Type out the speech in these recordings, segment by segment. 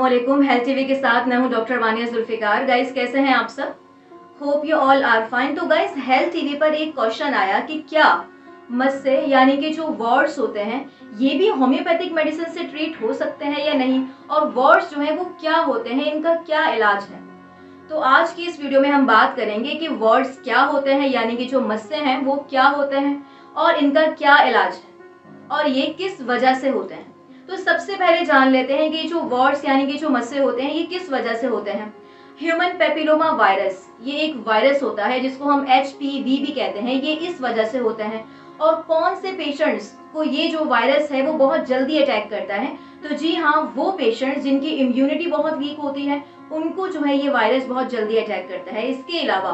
अस्सलामुअलैकुम। Health TV के साथ मैं हूं डॉक्टर वानिया जुल्फिकार। गाइस कैसे हैं आप सब? Hope you all are fine. तो गाइस हेल्थ टीवी पर एक क्वेश्चन आया कि क्या मस्से यानी कि जो वॉर्ड्स होते हैं ये भी होम्योपैथिक मेडिसिन से ट्रीट हो सकते हैं या नहीं, और वॉर्ड्स जो है वो क्या होते हैं, इनका क्या इलाज है। तो आज की इस वीडियो में हम बात करेंगे कि वॉर्ड्स क्या होते हैं यानी कि जो मस्से हैं वो क्या होते हैं और इनका क्या इलाज है और ये किस वजह से होते हैं। तो सबसे पहले जान लेते हैं कि जो वॉर्ड्स यानी कि जो मस्से होते हैं ये किस वजह से होते हैं। ह्यूमन पेपिलोमा वायरस, ये एक वायरस होता है जिसको हम HPV भी कहते हैं, ये इस वजह से होता है। और कौन से पेशेंट्स को ये जो वायरस है वो बहुत जल्दी अटैक करता है? तो जी हाँ, वो पेशेंट्स जिनकी इम्यूनिटी बहुत वीक होती है उनको जो है ये वायरस बहुत जल्दी अटैक करता है। इसके अलावा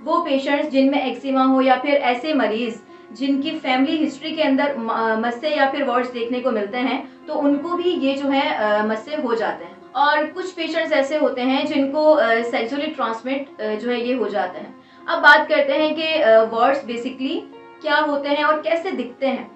वो पेशेंट्स जिनमें एक्जिमा हो या फिर ऐसे मरीज जिनकी फैमिली हिस्ट्री के अंदर मस्से या फिर वॉर्ड्स देखने को मिलते हैं तो उनको भी ये जो है मस्से हो जाते हैं। और कुछ पेशेंट्स ऐसे होते हैं जिनको सेक्सुअली ट्रांसमिट जो है ये हो जाते हैं। अब बात करते हैं कि वॉर्ड्स बेसिकली क्या होते हैं और कैसे दिखते हैं।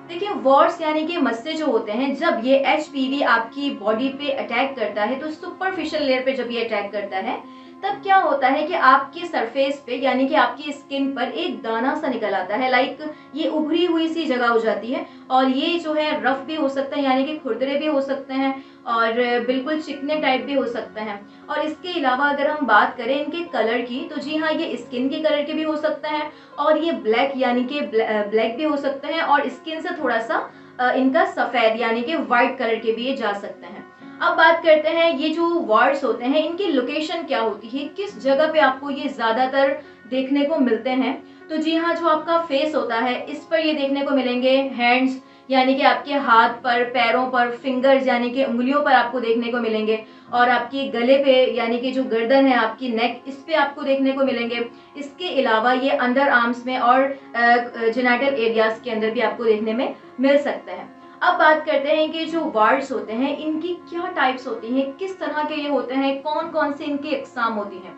देखिए, वॉर्ड्स यानी कि मस्से जो होते हैं, जब ये HPV आपकी बॉडी पे अटैक करता है तो सुपरफिशियल लेयर पे जब ये अटैक करता है तब क्या होता है कि आपकी सरफेस पे यानी कि आपकी स्किन पर एक दाना सा निकल आता है, लाइक ये उभरी हुई सी जगह हो जाती है। और ये जो है रफ भी हो सकते हैं यानी कि खुरदरे भी हो सकते हैं और बिल्कुल चिकने टाइप भी हो सकते हैं। और इसके अलावा अगर हम बात करें इनके कलर की तो जी हाँ, ये स्किन के कलर के भी हो सकते हैं और ये ब्लैक यानी कि ब्लैक भी हो सकते हैं और स्किन से थोड़ा सा इनका सफेद यानी कि व्हाइट कलर के भी ये जा सकते हैं। अब बात करते हैं ये जो वॉर्ड्स होते हैं इनकी लोकेशन क्या होती है, किस जगह पे आपको ये ज्यादातर देखने को मिलते हैं। तो जी हाँ, जो आपका फेस होता है इस पर ये देखने को मिलेंगे। हैंड्स यानी कि आपके हाथ पर, पैरों पर, फिंगर्स यानी कि उंगलियों पर आपको देखने को मिलेंगे। और आपकी गले पे यानी कि जो गर्दन है आपकी, नेक, इस पे आपको देखने को मिलेंगे। इसके अलावा ये अंडर आर्म्स में और जेनिटल एरियाज के अंदर भी आपको देखने में मिल सकते हैं। अब बात करते हैं कि जो वार्ड्स होते हैं इनकी क्या टाइप्स होती हैं, किस तरह के ये होते हैं, कौन कौन से इनकी अकसाम होती हैं।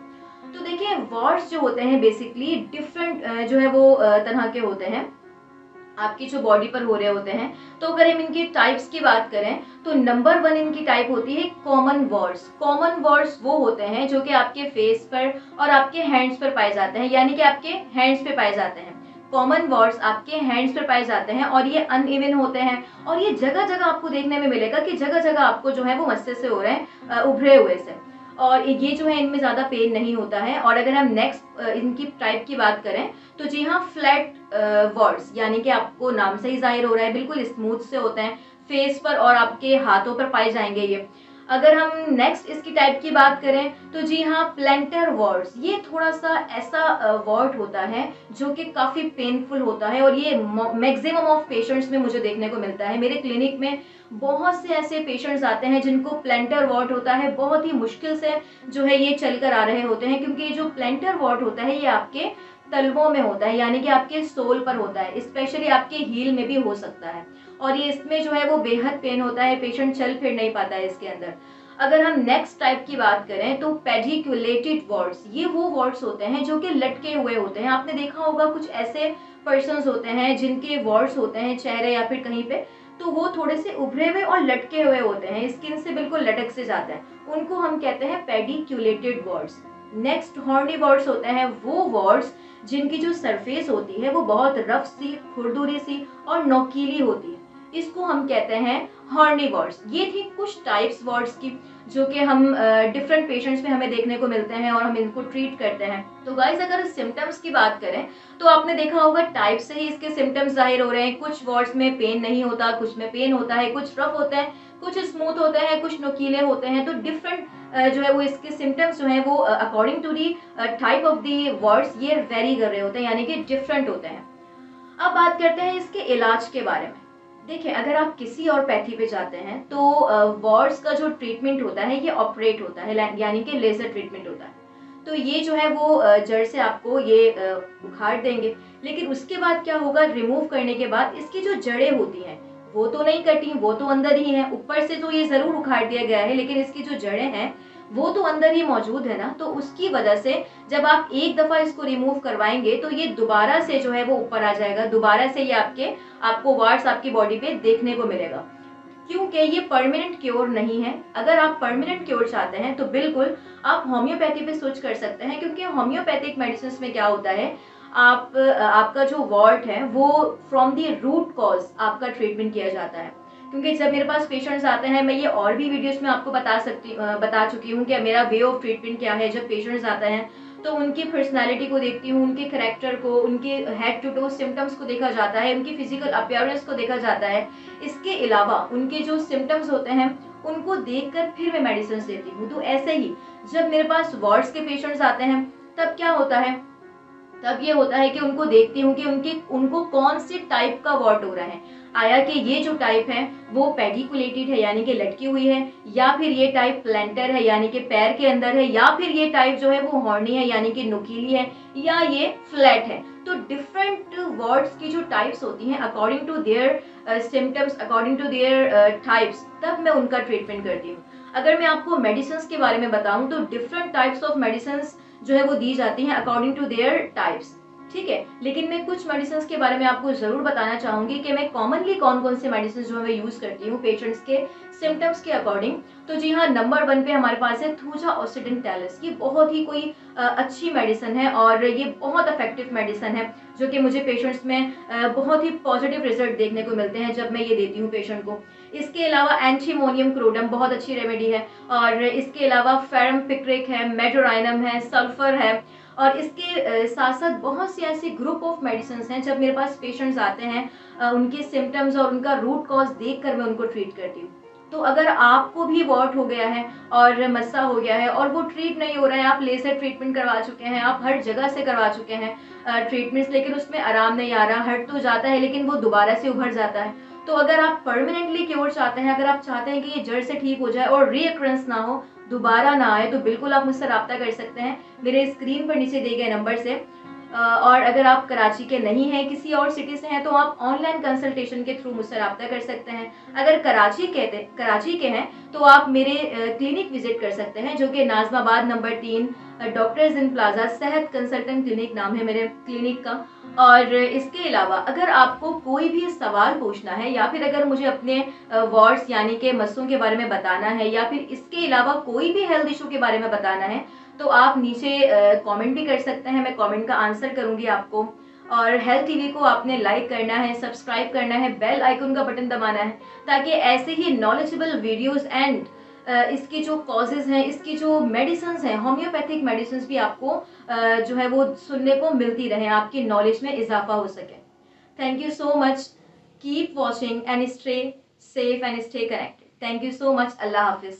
तो देखिए, वार्ड्स जो होते हैं बेसिकली डिफरेंट जो है वो तरह के होते हैं आपकी जो बॉडी पर हो रहे होते हैं। तो अगर हम इनकी टाइप्स की बात करें तो नंबर 1 इनकी टाइप होती है कॉमन वॉर्ड्स। कॉमन वॉर्ड्स वो होते हैं जो कि आपके फेस पर और आपके हैंड्स पर पाए जाते हैं, यानी कि आपके हैंड्स पे पाए जाते हैं। कॉमन वॉर्ड्स आपके हैंड्स पर पाए जाते हैं और ये अनइवन होते हैं और ये जगह जगह आपको देखने में मिलेगा कि जगह जगह आपको जो है वो मस्से से हो रहे हैं, उभरे हुए से। और ये जो है इनमें ज्यादा पेन नहीं होता है। और अगर हम नेक्स्ट इनकी टाइप की बात करें तो जी हाँ, फ्लैट वॉर्ड्स यानी कि आपको नाम से ही जाहिर हो रहा है बिल्कुल स्मूथ से होते हैं, फेस पर और आपके हाथों पर पाए जाएंगे ये। अगर हम नेक्स्ट इसकी टाइप की बात करें तो जी हाँ, प्लेंटर वॉर्ड्स, ये थोड़ा सा ऐसा वॉर्ड होता है जो कि काफी पेनफुल होता है और ये मैक्सिमम ऑफ पेशेंट्स में मुझे देखने को मिलता है। मेरे क्लिनिक में बहुत से ऐसे पेशेंट्स आते हैं जिनको प्लेंटर वॉर्ड होता है, बहुत ही मुश्किल से जो है ये चलकर आ रहे होते हैं, क्योंकि ये जो प्लेंटर वॉर्ड होता है ये आपके तलवों में होता है यानी कि आपके सोल पर होता है, स्पेशली आपके हील में भी हो सकता है। और ये इसमें जो है वो बेहद पेन होता है, पेशेंट चल फिर नहीं पाता है इसके अंदर। अगर हम नेक्स्ट टाइप की बात करें तो पेडिकुलेटेड वॉर्ड्स, ये वो वॉर्ड्स होते हैं जो कि लटके हुए होते हैं। आपने देखा होगा कुछ ऐसे पर्सन्स होते हैं जिनके वॉर्ड्स होते हैं चेहरे या फिर कहीं पे, तो वो थोड़े से उभरे हुए और लटके हुए होते हैं, स्किन से बिल्कुल लटक से जाते हैं, उनको हम कहते हैं पेडिकुलेटेड वॉर्ड्स। नेक्स्ट हॉर्नी वॉर्ड्स होते हैं वो वॉर्ड्स जिनकी जो सरफेस होती है वो बहुत रफ सी, खुरदुरी सी और नोकीली होती है, इसको हम कहते हैं हॉर्नी वॉर्ड्स। ये थी कुछ टाइप्स वॉर्ड्स की जो कि हम डिफरेंट पेशेंट्स में हमें देखने को मिलते हैं और हम इनको ट्रीट करते हैं। तो गाइस, अगर सिम्टम्स की बात करें तो आपने देखा होगा टाइप से ही इसके सिम्टम्स जाहिर हो रहे हैं। कुछ वॉर्ड्स में पेन नहीं होता, कुछ में पेन होता है, कुछ रफ होते हैं, कुछ स्मूथ होते हैं, कुछ नोकीले होते हैं। तो डिफरेंट जो है वो इसके सिम्टम्स जो है वो according to the type of the words ये वेरी कर रहे होते हैं यानी कि डिफरेंट होते हैं। अब बात करते हैं इसके इलाज के बारे में। देखिए, अगर आप किसी और पैथी पे जाते हैं तो वॉर्ड्स का जो ट्रीटमेंट होता है ये ऑपरेट होता है यानी कि लेजर ट्रीटमेंट होता है। तो ये जो है वो जड़ से आपको ये उखाड़ देंगे, लेकिन उसके बाद क्या होगा, रिमूव करने के बाद इसकी जो जड़ें होती हैं वो तो नहीं कटी, वो तो अंदर ही है। ऊपर से तो ये जरूर उखाड़ दिया गया है लेकिन इसकी जो जड़ें हैं वो तो अंदर ही मौजूद है ना। तो उसकी वजह से जब आप एक दफा इसको रिमूव करवाएंगे तो ये दोबारा से जो है वो ऊपर आ जाएगा, दोबारा से ये आपको वार्ड्स आपकी बॉडी पे देखने को मिलेगा। क्योंकि ये परमानेंट क्योर नहीं है। अगर आप परमानेंट क्योर चाहते हैं तो बिल्कुल आप होम्योपैथी पे स्विच कर सकते हैं, क्योंकि होम्योपैथिक मेडिसिन में क्या होता है, आपका जो वॉर्ट है वो फ्रॉम द रूट कॉज आपका ट्रीटमेंट किया जाता है। क्योंकि जब मेरे पास पेशेंट्स आते हैं, मैं ये और भी वीडियोस में आपको बता चुकी हूँ कि मेरा वे ऑफ ट्रीटमेंट क्या है। जब पेशेंट्स आते हैं तो उनकी पर्सनालिटी को देखती हूँ, उनके करेक्टर को, उनके हेड टू टो सिम्टम्स को देखा जाता है, उनकी फिजिकल अपीयरेंस को देखा जाता है। इसके अलावा उनके जो सिम्टम्स होते हैं उनको देखकर फिर मैं मेडिसिन देती हूँ। तो ऐसे ही जब मेरे पास वार्ड्स के पेशेंट्स आते हैं तब क्या होता है, तब ये होता है कि उनको देखती हूँ कि उनको कौन से टाइप का वॉर्ट हो रहा है। आया कि ये जो टाइप है वो पेडिकुलेटेड है यानी कि लटकी हुई है, या फिर ये टाइप प्लेंटर है यानी कि पैर के अंदर है, या फिर ये टाइप जो है वो हॉर्नी है यानी कि नुकीली है, या ये फ्लैट है। तो डिफरेंट वर्ड्स की जो टाइप्स होती हैं according to their symptoms, according to their types, तब मैं उनका ट्रीटमेंट करती हूँ। अगर मैं आपको मेडिसिन के बारे में बताऊं तो डिफरेंट टाइप्स ऑफ मेडिसिन जो है वो दी जाती हैं अकॉर्डिंग टू देयर टाइप्स, ठीक है। लेकिन मैं कुछ मेडिसिन के बारे में आपको जरूर बताना चाहूंगी कि मैं कॉमनली कौन कौन से मेडिसिन जो मैं यूज करती हूँ पेशेंट्स के सिम्टम्स के अकॉर्डिंग। तो जी हाँ, नंबर 1 पे हमारे पास है थूजा ऑक्सीडेंटैलिस। ये बहुत ही कोई अच्छी मेडिसिन है और ये बहुत इफेक्टिव मेडिसिन है, जो कि मुझे पेशेंट्स में बहुत ही पॉजिटिव रिजल्ट देखने को मिलते हैं जब मैं ये देती हूँ पेशेंट को। इसके अलावा एंटीमोनियम क्रोडम बहुत अच्छी रेमेडी है, और इसके अलावा फेरम पिक्रिक है, मेडोराइनम है, सल्फर है, और इसके साथ साथ बहुत से ऐसे ग्रुप ऑफ मेडिसिन हैं। जब मेरे पास पेशेंट्स आते हैं उनके सिम्टम्स और उनका रूट कॉज देखकर मैं उनको ट्रीट करती हूँ। तो अगर आपको भी वॉट हो गया है और मस्सा हो गया है और वो ट्रीट नहीं हो रहा है, आप लेजर ट्रीटमेंट करवा चुके हैं, आप हर जगह से करवा चुके हैं ट्रीटमेंट्स, लेकिन उसमें आराम नहीं आ रहा, हट तो जाता है लेकिन वो दोबारा से उभर जाता है, तो अगर आप परमानेंटली क्योर चाहते हैं, अगर आप चाहते हैं कि ये जड़ से ठीक हो जाए और रीअक्रेंस ना हो, दोबारा ना आए, तो बिल्कुल आप मुझसे रब्ता कर सकते हैं मेरे स्क्रीन पर नीचे दिए गए नंबर से। और अगर आप कराची के नहीं हैं, किसी और सिटी से हैं, तो आप ऑनलाइन कंसल्टेशन के थ्रू मुझसे रब्ता कर सकते हैं। अगर कराची के हैं तो आप मेरे क्लिनिक विजिट कर सकते हैं, जो कि नाजमाबाद नंबर 3 डॉक्टर जिन प्लाजा सेहत कंसल्टेंट क्लिनिक नाम है मेरे क्लिनिक का। और इसके अलावा अगर आपको कोई भी सवाल पूछना है, या फिर अगर मुझे अपने वार्ड्स यानी कि मस्सों के बारे में बताना है, या फिर इसके अलावा कोई भी हेल्थ इशू के बारे में बताना है, तो आप नीचे कमेंट भी कर सकते हैं, मैं कमेंट का आंसर करूंगी आपको। और हेल्थ टीवी को आपने लाइक करना है, सब्सक्राइब करना है, बेल आइकन का बटन दबाना है, ताकि ऐसे ही नॉलेजेबल वीडियोस एंड इसकी जो कॉजेज हैं, इसकी जो मेडिसिन हैं, होम्योपैथिक मेडिसिन भी आपको जो है वो सुनने को मिलती रहे, आपकी नॉलेज में इजाफा हो सके। Thank you so much, keep watching and stay safe and stay connected. Thank you so much, Allah Hafiz.